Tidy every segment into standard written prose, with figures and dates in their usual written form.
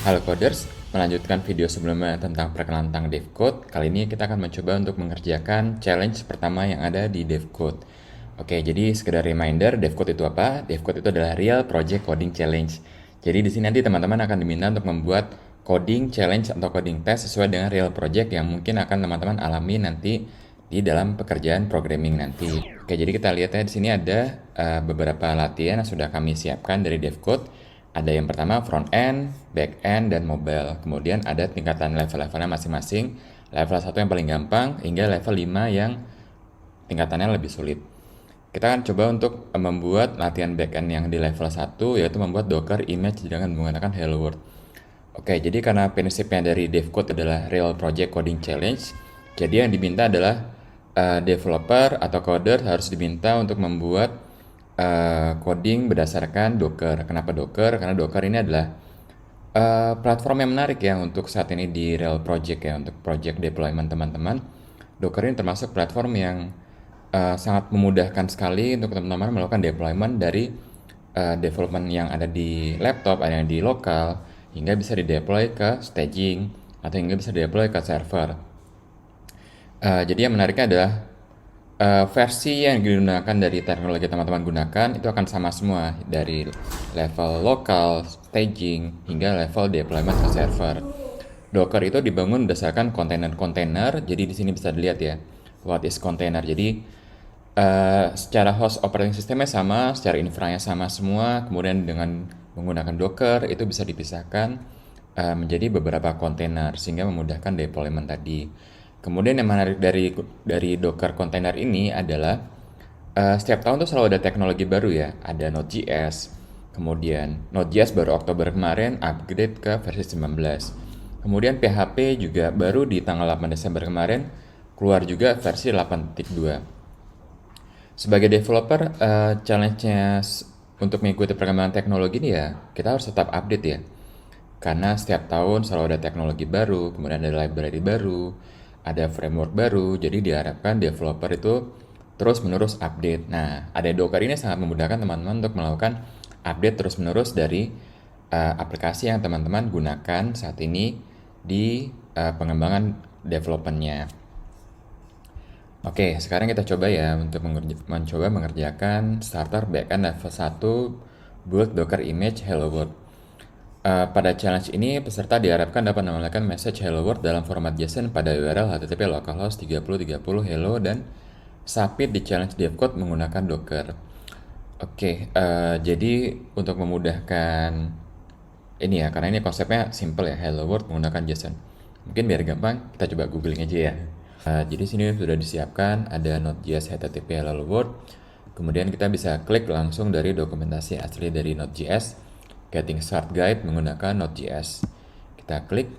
Halo Coders, melanjutkan video sebelumnya tentang perkenalan tentang DevCode. Kali ini kita akan mencoba untuk mengerjakan challenge pertama yang ada di DevCode. Oke, jadi sekedar reminder, DevCode itu apa? DevCode itu adalah Real Project Coding Challenge. Jadi di sini nanti teman-teman akan diminta untuk membuat coding challenge atau coding test sesuai dengan real project yang mungkin akan teman-teman alami nanti di dalam pekerjaan programming nanti. Oke, jadi kita lihat ya di sini ada beberapa latihan yang sudah kami siapkan dari DevCode. Ada yang pertama front end, back end, dan mobile. Kemudian ada tingkatan level-levelnya masing-masing. Level 1 yang paling gampang hingga level 5 yang tingkatannya lebih sulit. Kita akan coba untuk membuat latihan back end yang di level 1, yaitu membuat Docker image dengan menggunakan Hello World. Oke, jadi karena prinsipnya dari DevCode adalah Real Project Coding Challenge, jadi yang diminta adalah developer atau coder harus diminta untuk membuat coding berdasarkan Docker. Kenapa Docker? Karena Docker ini adalah platform yang menarik ya untuk saat ini di real project ya, untuk project deployment teman-teman. Docker ini termasuk platform yang sangat memudahkan sekali untuk teman-teman melakukan deployment dari development yang ada di laptop, ada yang di lokal, hingga bisa di-deploy ke staging atau hingga bisa di-deploy ke server. Jadi yang menariknya adalah versi yang digunakan dari teknologi teman-teman gunakan itu akan sama semua dari level lokal, staging, hingga level deployment ke server. Docker itu dibangun berdasarkan kontainer-kontainer, jadi di sini bisa dilihat ya, what is container. Jadi secara host operating systemnya sama, secara infranya sama semua, kemudian dengan menggunakan Docker itu bisa dipisahkan menjadi beberapa kontainer sehingga memudahkan deployment tadi. Kemudian yang menarik dari Docker container ini adalah setiap tahun tuh selalu ada teknologi baru ya. Ada Node.js, kemudian Node.js baru Oktober kemarin upgrade ke versi 19. Kemudian PHP juga baru di tanggal 8 Desember kemarin keluar juga versi 8.2. Sebagai developer, challenge-nya untuk mengikuti perkembangan teknologi ini ya, kita harus tetap update ya. Karena setiap tahun selalu ada teknologi baru, kemudian ada library baru, ada framework baru, jadi diharapkan developer itu terus-menerus update. Nah, ada Docker ini sangat memudahkan teman-teman untuk melakukan update terus-menerus dari aplikasi yang teman-teman gunakan saat ini di pengembangan development-nya. Oke, sekarang kita coba ya untuk mencoba mengerjakan starter backend level 1 build Docker image Hello World. Pada challenge ini, peserta diharapkan dapat menambahkan message Hello World dalam format JSON pada URL http localhost 3030 hello dan submit di challenge DevCode menggunakan Docker. Oke, jadi untuk memudahkan ini ya, karena ini konsepnya simple ya, Hello World menggunakan JSON. Mungkin biar gampang, kita coba googling aja ya. Jadi sini sudah disiapkan, ada Node.js http Hello World. Kemudian kita bisa klik langsung dari dokumentasi asli dari Node.js. Getting Start Guide menggunakan Node.js. Kita klik.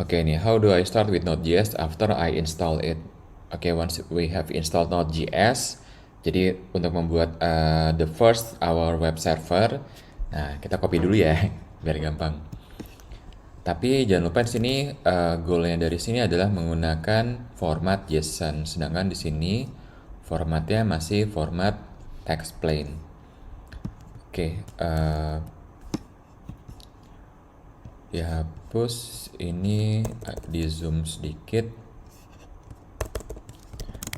Oke, ini how do I start with Node.js after I install it? Oke, once we have installed Node.js, jadi untuk membuat the first our web server, nah kita copy dulu ya, biar gampang. Tapi jangan lupa di sini goalnya dari sini adalah menggunakan format JSON, sedangkan di sini formatnya masih format text plain. Oke, dihapus ini, di zoom sedikit,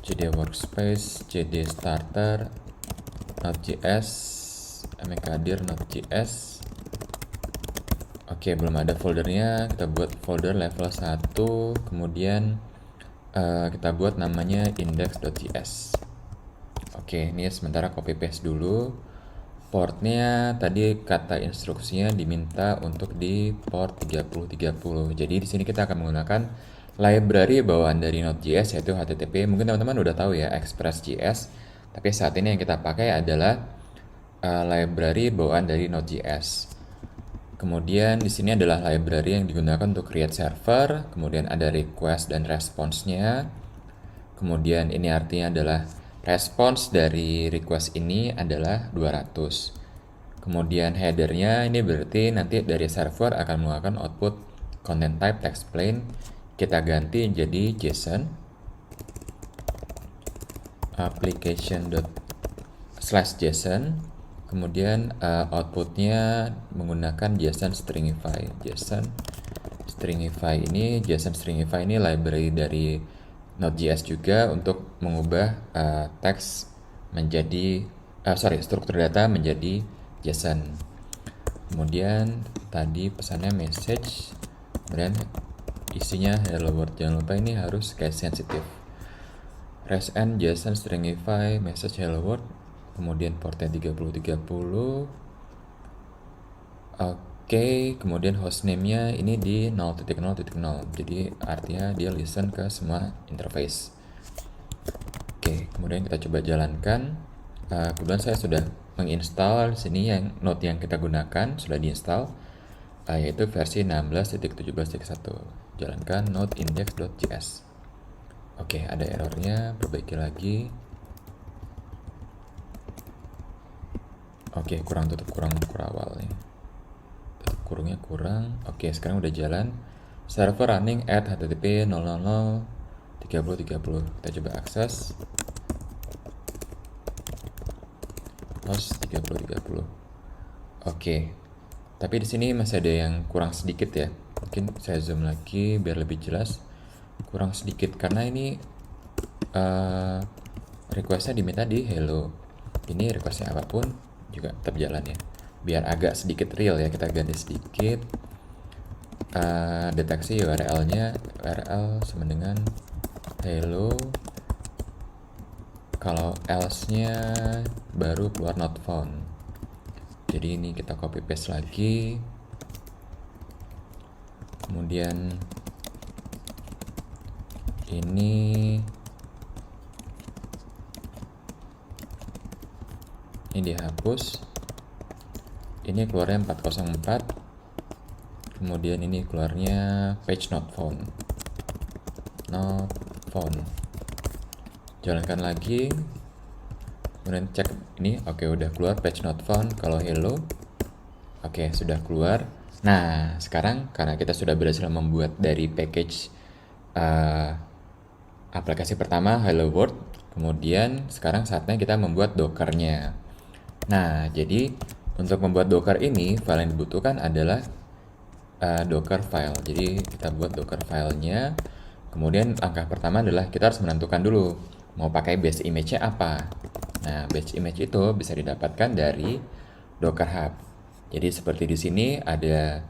JD workspace, JD starter, Node.js, mkdir Node.js. Oke, belum ada foldernya, kita buat folder level 1, kemudian kita buat namanya index.js. Oke, ini sementara copy paste dulu. Portnya tadi kata instruksinya diminta untuk di port 3030. Jadi di sini kita akan menggunakan library bawaan dari Node.js yaitu HTTP. Mungkin teman-teman udah tahu ya Express.js. Tapi saat ini yang kita pakai adalah library bawaan dari Node.js. Kemudian di sini adalah library yang digunakan untuk create server. Kemudian ada request dan response-nya. Kemudian ini artinya adalah Response dari request ini adalah 200. Kemudian headernya ini berarti nanti dari server akan mengeluarkan output content type text plain. Kita ganti jadi JSON application./JSON. Kemudian outputnya menggunakan JSON stringify. JSON stringify ini library dari Node.js juga untuk mengubah teks menjadi struktur data menjadi JSON. Kemudian tadi pesannya message, kemudian isinya hello world. Jangan lupa ini harus case sensitive. REST and JSON stringify message hello world. Kemudian portnya 3030. Oke, kemudian hostname-nya ini di 0.0.0. Jadi artinya dia listen ke semua interface. Oke, kemudian kita coba jalankan. Kemudian saya sudah menginstal sini yang node yang kita gunakan sudah diinstal, yaitu versi 16.17.1. Jalankan node index.js. Oke, ada errornya, perbaiki lagi. Oke, kurang awalnya. Tutup kurungnya kurang. Oke, sekarang udah jalan. Server running at http 000:30:30. Kita coba akses. Host 30:30. Oke. Tapi di sini masih ada yang kurang sedikit ya. Mungkin saya zoom lagi biar lebih jelas. Kurang sedikit karena ini requestnya diminta di hello. Ini requestnya apapun juga tetap jalan ya. Biar agak sedikit real ya, kita ganti sedikit. Deteksi URL-nya, URL sama dengan hello. Kalau else-nya baru keluar not found. Jadi ini kita copy paste lagi. Kemudian ini dihapus. Ini keluarnya 404. Kemudian ini keluarnya page not found. Not found. Jalankan lagi. Kemudian cek ini, oke udah keluar page not found. Kalau hello, oke sudah keluar. Nah sekarang karena kita sudah berhasil membuat dari package aplikasi pertama hello world, kemudian sekarang saatnya kita membuat dockernya. Nah jadi untuk membuat docker ini file yang dibutuhkan adalah docker file. Jadi kita buat docker filenya. Kemudian langkah pertama adalah kita harus menentukan dulu mau pakai base image-nya apa. Nah, base image itu bisa didapatkan dari Docker Hub. Jadi seperti di sini ada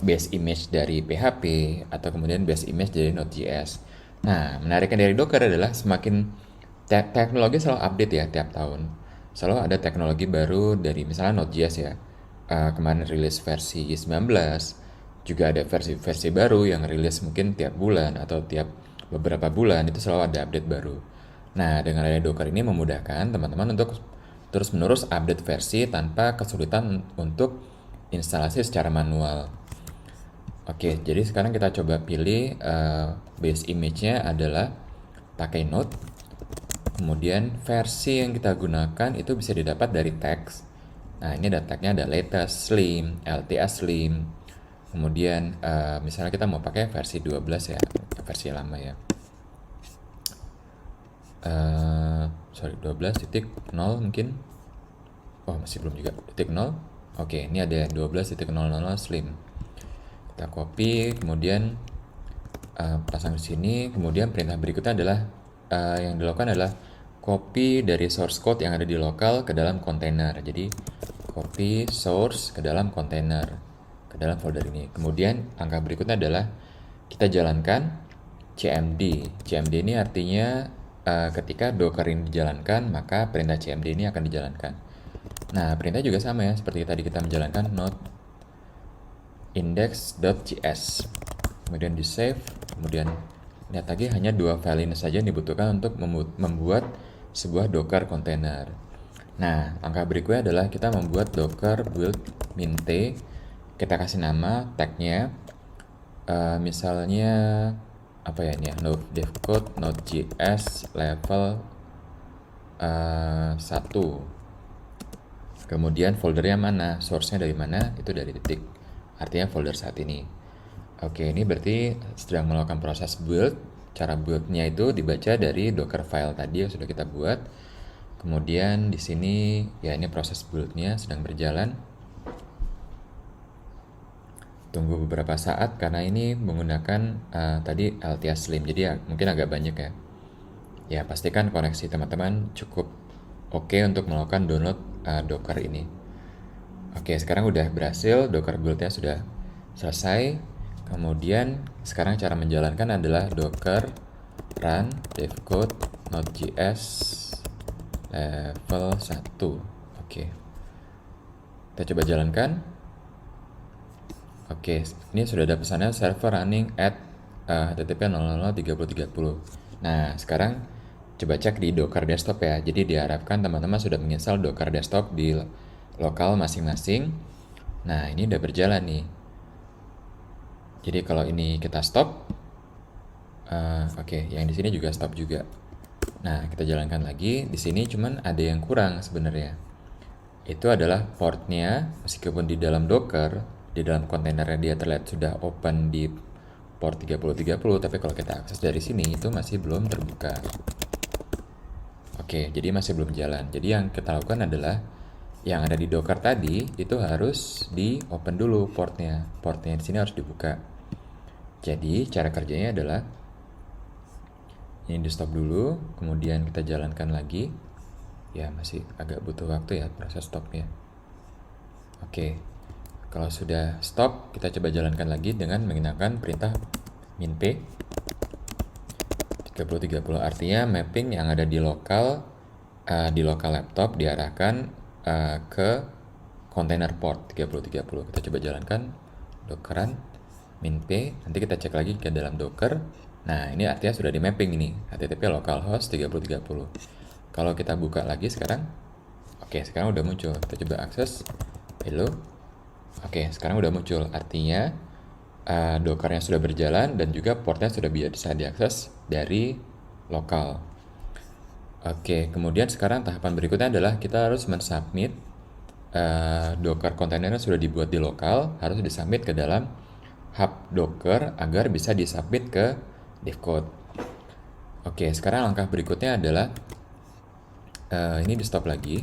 base image dari PHP atau kemudian base image dari Node.js. Nah, menariknya dari Docker adalah semakin teknologi selalu update ya tiap tahun. Selalu ada teknologi baru dari misalnya Node.js ya. Kemarin rilis versi 19, juga ada versi baru yang rilis mungkin tiap bulan atau tiap beberapa bulan, itu selalu ada update baru. Nah, dengan adanya Docker ini memudahkan teman-teman untuk terus-menerus update versi tanpa kesulitan untuk instalasi secara manual. Oke, jadi sekarang kita coba pilih base image-nya adalah pakai Node. Kemudian versi yang kita gunakan itu bisa didapat dari teks. Nah, ini ada tagnya, ada latest, slim, LTS slim. Kemudian misalnya kita mau pakai versi 12 ya, versi lama ya. 12.0 mungkin. Oh, masih belum juga. .0. Oke, ini ada 12.000 slim. Kita copy, kemudian pasang di sini. Kemudian perintah berikutnya adalah yang dilakukan adalah copy dari source code yang ada di lokal ke dalam kontainer. Jadi copy source ke dalam kontainer, ke dalam folder ini. Kemudian langkah berikutnya adalah kita jalankan cmd. Cmd ini artinya ketika docker ini dijalankan, maka perintah cmd ini akan dijalankan. Nah, perintah juga sama ya, seperti tadi kita menjalankan node index.js. Kemudian di save, kemudian lihat lagi hanya 2 file ini saja yang dibutuhkan untuk membuat sebuah docker container. Nah, langkah berikutnya adalah kita membuat docker build min-t. Kita kasih nama tagnya, misalnya apa ya ini ya, node devcode node.js level satu. Kemudian foldernya mana, source-nya dari mana, itu dari titik. Artinya folder saat ini. Oke, ini berarti sedang melakukan proses build. Cara build-nya itu dibaca dari Docker file tadi yang sudah kita buat. Kemudian di sini ya ini proses build-nya sedang berjalan. Tunggu beberapa saat karena ini menggunakan tadi LTS Slim, jadi ya mungkin agak banyak ya. Ya pastikan koneksi teman-teman cukup oke untuk melakukan download Docker ini. Oke, sekarang udah berhasil, Docker build-nya sudah selesai. Kemudian sekarang cara menjalankan adalah Docker run devcode node.js level 1. Oke. Kita coba jalankan. Oke, ini sudah ada pesannya server running at http 0003030. Nah, sekarang coba cek di Docker desktop ya. Jadi diharapkan teman-teman sudah menginstal Docker desktop di lokal masing-masing. Nah, ini udah berjalan nih. Jadi kalau ini kita stop, oke, yang di sini juga stop juga. Nah, kita jalankan lagi. Di sini cuman ada yang kurang sebenarnya. Itu adalah portnya, meskipun di dalam Docker, di dalam kontainernya dia terlihat sudah open di port 3030, tapi kalau kita akses dari sini itu masih belum terbuka. Oke, jadi masih belum jalan. Jadi yang kita lakukan adalah yang ada di Docker tadi itu harus di open dulu portnya. Portnya di sini harus dibuka. Jadi cara kerjanya adalah ini di stop dulu, kemudian kita jalankan lagi. Ya masih agak butuh waktu ya proses stopnya. Oke, kalau sudah stop kita coba jalankan lagi dengan menggunakan perintah minp 3030, artinya mapping yang ada di lokal laptop diarahkan ke container port 3030. Kita coba jalankan dockeran minp, nanti kita cek lagi ke dalam docker. Nah ini artinya sudah di mapping ini http localhost 3030. Kalau kita buka lagi sekarang, oke sekarang udah muncul. Kita coba akses, hello. Oke sekarang udah muncul, artinya Dockernya sudah berjalan dan juga portnya sudah bisa diakses dari lokal. Oke, kemudian sekarang tahapan berikutnya adalah kita harus mensubmit Docker kontainernya sudah dibuat di lokal, harus disubmit ke dalam hub Docker agar bisa disubmit ke devcode. Oke, sekarang langkah berikutnya adalah ini di stop lagi.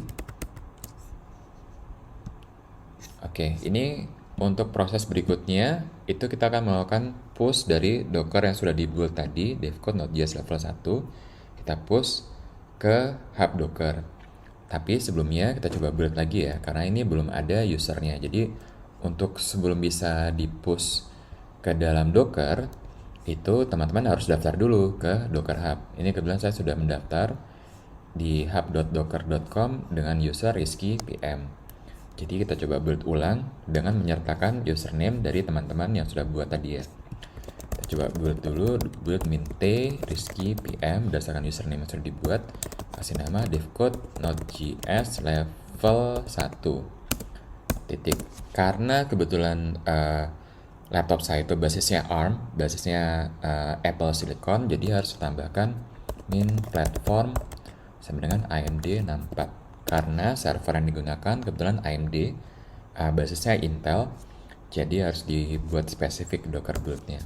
Oke, ini untuk proses berikutnya itu kita akan melakukan push dari Docker yang sudah dibuild tadi, devcode node.js level 1. Kita push ke hub Docker. Tapi sebelumnya kita coba build lagi ya, karena ini belum ada usernya. Jadi untuk sebelum bisa di-push ke dalam Docker, itu teman-teman harus daftar dulu ke Docker Hub. Ini kebetulan saya sudah mendaftar di hub.docker.com dengan user Rizky PM. Jadi kita coba build ulang dengan menyertakan username dari teman-teman yang sudah buat tadi ya. Kita coba build dulu, build mint Rizky PM berdasarkan username yang sudah dibuat. Kasih nama devcode node.js level 1 titik. Karena kebetulan laptop saya itu basisnya ARM, basisnya Apple Silicon, jadi harus tambahkan min platform sama dengan AMD 64. Karena server yang digunakan kebetulan AMD, basisnya Intel, jadi harus dibuat spesifik Docker build-nya.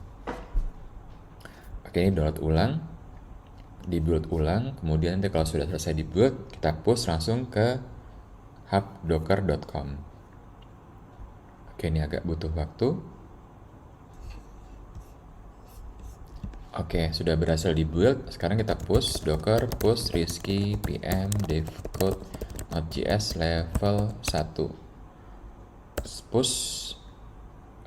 Oke, ini download ulang, di-build ulang, kemudian nanti kalau sudah selesai di-build, kita push langsung ke hubdocker.com. Oke, ini agak butuh waktu. Oke, sudah berhasil di-build. Sekarang kita push docker push Rizky PM devcode node.js level 1. Push.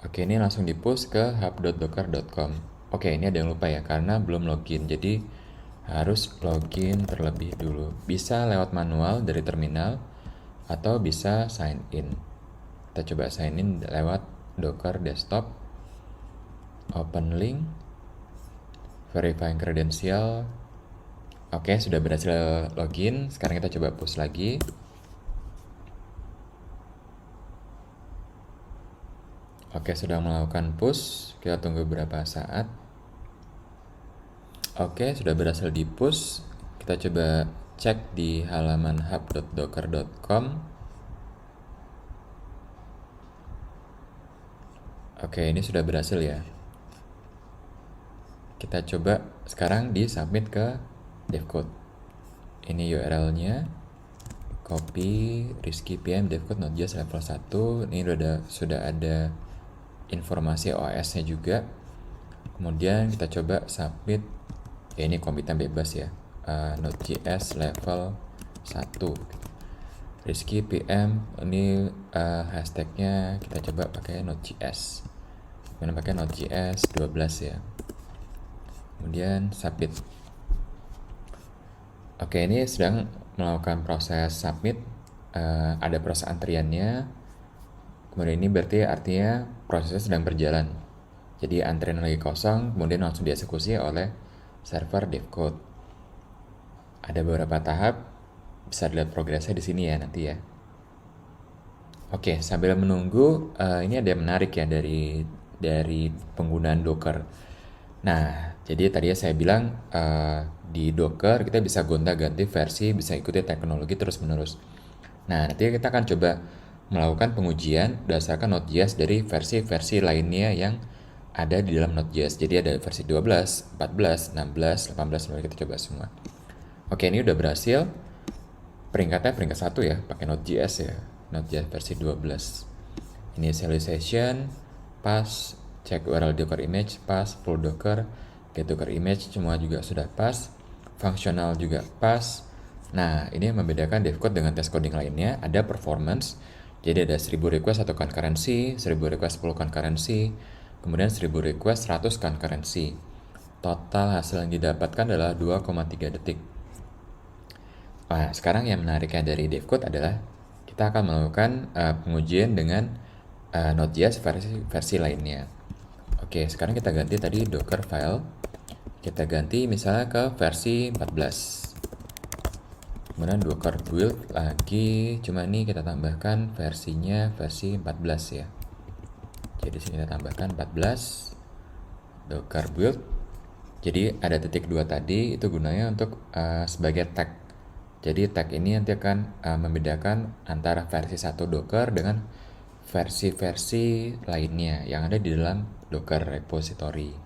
Oke, ini langsung di-push ke hub.docker.com. Oke, ini ada yang lupa ya, karena belum login. Jadi harus login terlebih dulu. Bisa lewat manual dari terminal atau bisa sign in. Kita coba sign in lewat Docker desktop. Open link. Verifying credential. Oke, sudah berhasil login. Sekarang kita coba push lagi. Oke, sudah melakukan push. Kita tunggu beberapa saat. Oke, sudah berhasil di push. Kita coba cek di halaman hub.docker.com. Oke, ini sudah berhasil ya. Kita coba sekarang di submit ke devcode. Ini URL-nya, copy Rizky PM devcode Node.js level 1. Ini sudah ada informasi OS-nya juga. Kemudian kita coba submit, ya ini commitnya bebas ya, Node.js level 1 Rizky PM. Ini hashtagnya kita coba pakai Node.js, kemudian pakai Node.js 12 ya, kemudian submit. Oke, ini sedang melakukan proses submit. Ada proses antriannya. Kemudian ini berarti artinya prosesnya sedang berjalan. Jadi antrian lagi kosong, kemudian langsung dieksekusi oleh server devcode. Ada beberapa tahap, bisa dilihat progresnya di sini ya nanti ya. Oke, sambil menunggu, ini ada yang menarik ya dari penggunaan Docker. Nah, jadi tadi saya bilang di Docker kita bisa gonta-ganti versi, bisa ikuti teknologi terus-menerus. Nah, nanti kita akan coba melakukan pengujian berdasarkan Node.js dari versi-versi lainnya yang ada di dalam Node.js. Jadi ada versi 12, 14, 16, 18, mari kita coba semua. Oke, ini udah berhasil. Peringkatnya peringkat 1 ya, pakai Node.js ya. Node.js versi 12. Initialization, pas, cek URL Docker image, pas, pull Docker, get Docker image, semua juga sudah pas. Fungsional juga pas. Nah, ini yang membedakan devcode dengan test coding lainnya. Ada performance, jadi ada 1000 request 1 concurrency, 1000 request 10 concurrency, kemudian 1000 request 100 concurrency. Total hasil yang didapatkan adalah 2,3 detik. Nah, sekarang yang menariknya dari devcode adalah kita akan melakukan pengujian dengan Node.js versi lainnya. Oke, sekarang kita ganti tadi Docker file. Kita ganti misalnya ke versi 14. Kemudian Docker build lagi, cuma ini kita tambahkan versinya versi 14 ya. Jadi sini kita tambahkan 14 Docker build. Jadi ada titik 2 tadi, itu gunanya untuk sebagai tag. Jadi tag ini nanti akan membedakan antara versi 1 Docker dengan versi-versi lainnya yang ada di dalam Docker repository.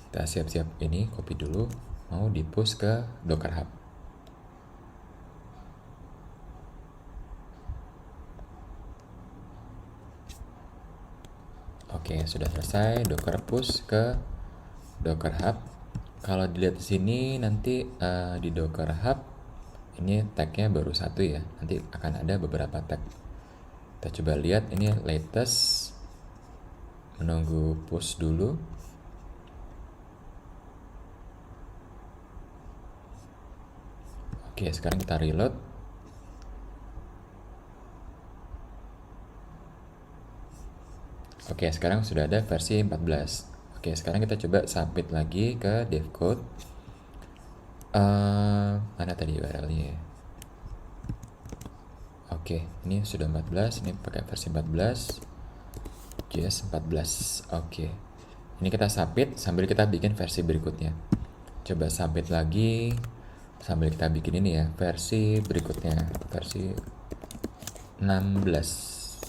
Kita siap-siap ini, copy dulu, mau di-push ke Docker Hub. Oke, sudah selesai. Docker push ke Docker Hub. Kalau dilihat di sini nanti di Docker Hub ini tagnya baru 1 ya. Nanti akan ada beberapa tag. Kita coba lihat ini latest. Menunggu push dulu. Oke, sekarang kita reload. Oke, sekarang sudah ada versi 14. Oke, sekarang kita coba submit lagi ke devcode. Mana tadi URL-nya ya? Oke, ini sudah 14, ini pakai versi 14. JS 14. Oke. Ini kita submit sambil kita bikin versi berikutnya. Coba submit lagi sambil kita bikin ini ya, versi berikutnya, versi 16.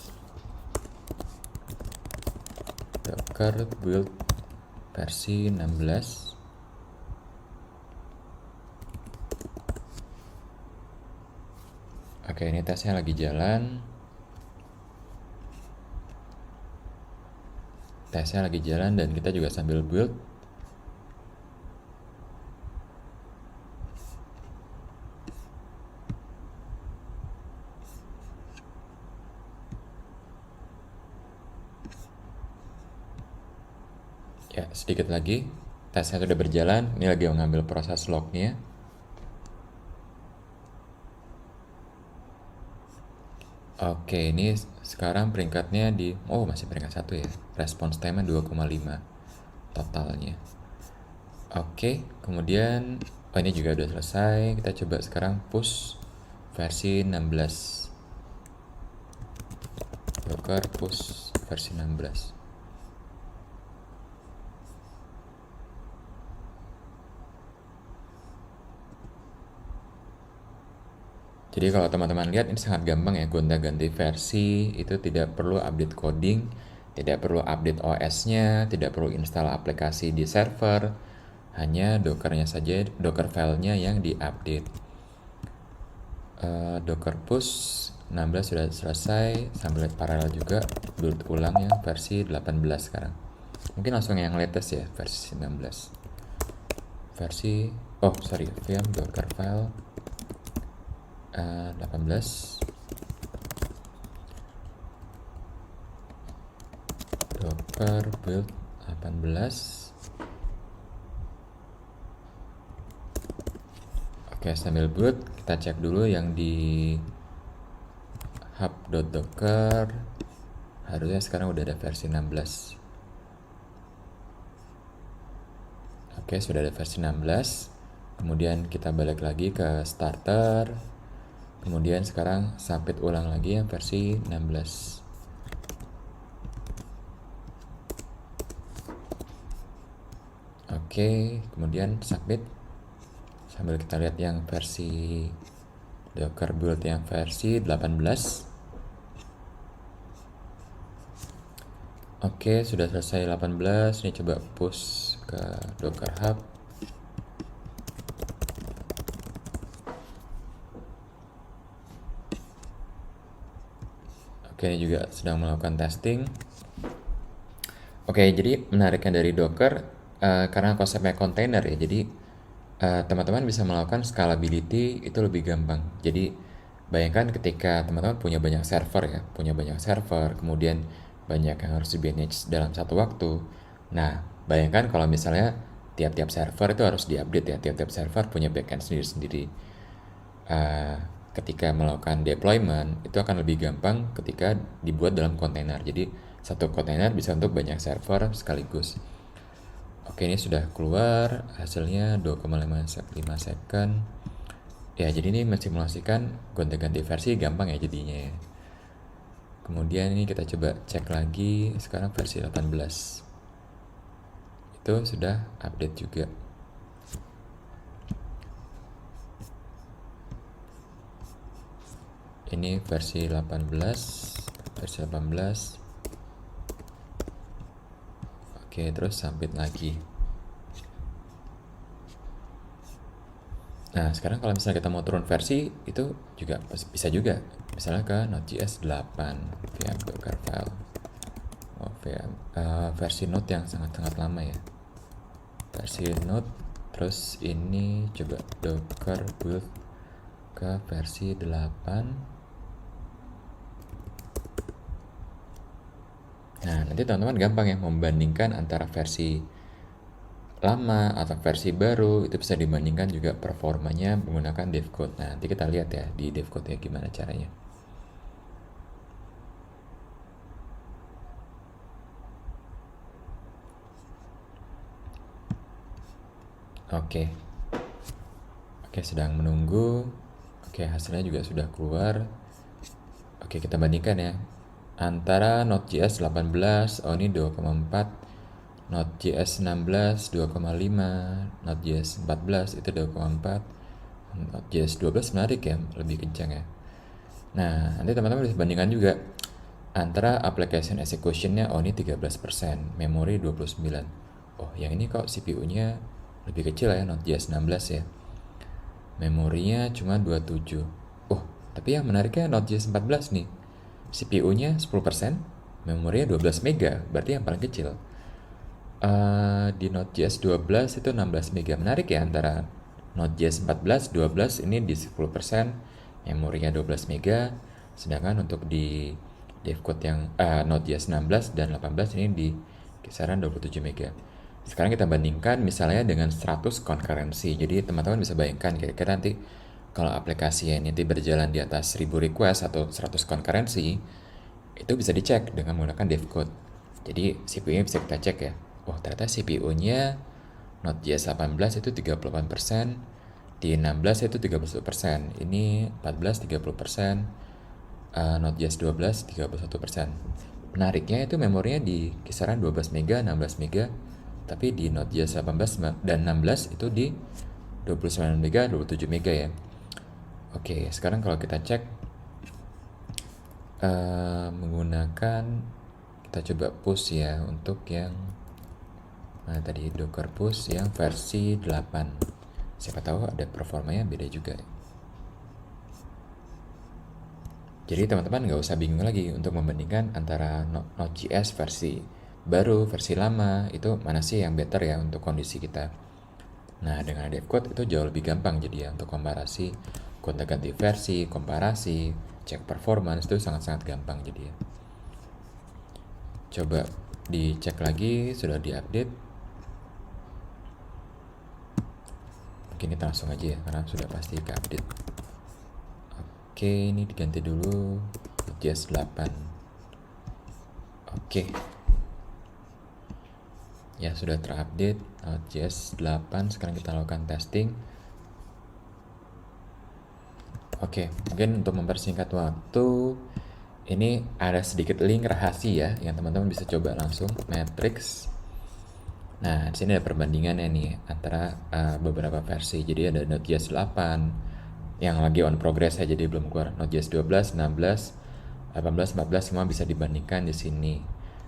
Docker build versi 16. Oke, ini tesnya lagi jalan. Tesnya lagi jalan dan kita juga sambil build. Ya, sedikit lagi. Tesnya sudah berjalan. Ini lagi mengambil proses lognya. Oke, ini sekarang peringkatnya masih peringkat 1 ya. Response time 2,5 totalnya. Oke, kemudian ini juga udah selesai. Kita coba sekarang push versi 16. Docker push versi 16. Jadi kalau teman-teman lihat ini sangat gampang ya, gonta-ganti versi, itu tidak perlu update coding, tidak perlu update OS-nya, tidak perlu install aplikasi di server, hanya dockernya saja, docker filenya yang diupdate. Docker push 16 sudah selesai, sambil paralel juga build ulang yang versi 18 sekarang. Mungkin langsung yang latest ya, versi 19. Versi, oh sorry, vm docker file 18 docker build 18. Oke, sambil boot kita cek dulu yang di hub.docker, harusnya sekarang udah ada versi 16. Oke, sudah ada versi 16. Kemudian kita balik lagi ke starter. Kemudian sekarang submit ulang lagi yang versi 16. Oke, kemudian submit. Sambil kita lihat yang versi docker build yang versi 18. Oke, sudah selesai 18. Ini coba push ke Docker Hub. Oke, ini juga sedang melakukan testing. Oke, jadi menariknya dari Docker, karena konsepnya kontainer ya, jadi teman-teman bisa melakukan scalability itu lebih gampang. Jadi bayangkan ketika teman-teman punya banyak server ya, kemudian banyak yang harus di-manage dalam satu waktu. Nah, bayangkan kalau misalnya tiap-tiap server itu harus diupdate ya, tiap-tiap server punya backend sendiri-sendiri. Ketika melakukan deployment itu akan lebih gampang ketika dibuat dalam kontainer. Jadi satu kontainer bisa untuk banyak server sekaligus. Oke, ini sudah keluar hasilnya 2,5 second. Ya, jadi ini mensimulasikan gonta-ganti versi gampang ya jadinya ya. Kemudian ini kita coba cek lagi, sekarang versi 18. Itu sudah update juga. Ini versi 18. Oke, terus submit lagi. Nah, sekarang kalau misalnya kita mau turun versi, itu juga bisa juga. Misalnya ke Node.js 8, vm docker file. Versi Node yang sangat-sangat lama ya. Versi Node, terus ini coba docker build ke versi 8. Nah, nanti teman-teman gampang ya membandingkan antara versi lama atau versi baru, itu bisa dibandingkan juga performanya menggunakan devcode. Nah, nanti kita lihat ya di devcode ya gimana caranya. Oke. Oke, sedang menunggu. Oke, hasilnya juga sudah keluar. Oke, kita bandingkan ya. Antara Node.js 18, oh ini 2,4, Node.js 16 2,5, Node.js 14 itu 2,4, Node.js 12 menarik ya, lebih kencang ya. Nah, nanti teman-teman bisa bandingkan juga antara application execution-nya, oh ini 13%, memori 29. Oh, yang ini kok CPU-nya lebih kecil ya, Node.js 16 ya. Memorinya cuma 27. Oh, tapi yang menariknya Node.js 14 nih. CPU-nya 10%, memorinya 12 MB, berarti yang paling kecil. Di Node.js 12 itu 16 MB. Menarik ya antara Node.js 14, 12 ini di 10%, memorinya 12 MB, sedangkan untuk di devcode yang Node.js 16 dan 18 ini di kisaran 27 MB. Sekarang kita bandingkan misalnya dengan 100 concurrency. Jadi teman-teman bisa bayangkan kira-kira nanti kalau aplikasi ini nanti berjalan di atas 1000 request atau 100 concurrency, itu bisa dicek dengan menggunakan devcode. Jadi CPU-nya bisa kita cek ya. Oh, ternyata CPU-nya Node.js 18 itu 38%, di 16 itu 31%, ini 14 30%, Node.js 12 31%. Menariknya itu memorinya di kisaran 12 MB, 16 MB, tapi di Node.js 18 dan 16 itu di 29 MB, 27 MB ya. Oke, sekarang kalau kita cek menggunakan, kita coba push ya untuk yang tadi Docker push yang versi 8. Siapa tahu ada performanya beda juga. Jadi teman-teman nggak usah bingung lagi untuk membandingkan antara Node.js versi baru, versi lama, itu mana sih yang better ya untuk kondisi kita. Nah, dengan DevCode itu jauh lebih gampang jadi ya untuk komparasi, gonta-ganti versi, komparasi, cek performance itu sangat-sangat gampang jadi ya. Coba dicek lagi, sudah diupdate. Mungkin kita langsung aja ya, karena sudah pasti ke update. Oke, ini diganti dulu Node.js 8. Oke. Ya, sudah terupdate Node.js 8. Sekarang kita lakukan testing. Oke, mungkin untuk mempersingkat waktu, ini ada sedikit link rahasia yang teman-teman bisa coba langsung, Matrix. Nah, di sini ada perbandingannya nih antara beberapa versi. Jadi ada Node.js 8 yang lagi on progress ya, jadi belum keluar. Node.js 12, 16, 18, 14 semua bisa dibandingkan di sini.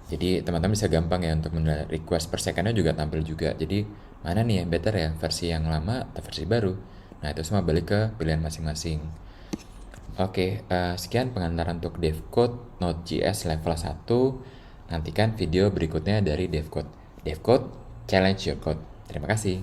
Jadi teman-teman bisa gampang ya untuk request per secondnya juga tampil juga. Jadi mana nih yang better ya, versi yang lama atau versi baru. Nah, itu semua balik ke pilihan masing-masing. Oke, sekian pengantaran untuk DevCode Node.js level 1. Nantikan video berikutnya dari DevCode. DevCode, challenge your code. Terima kasih.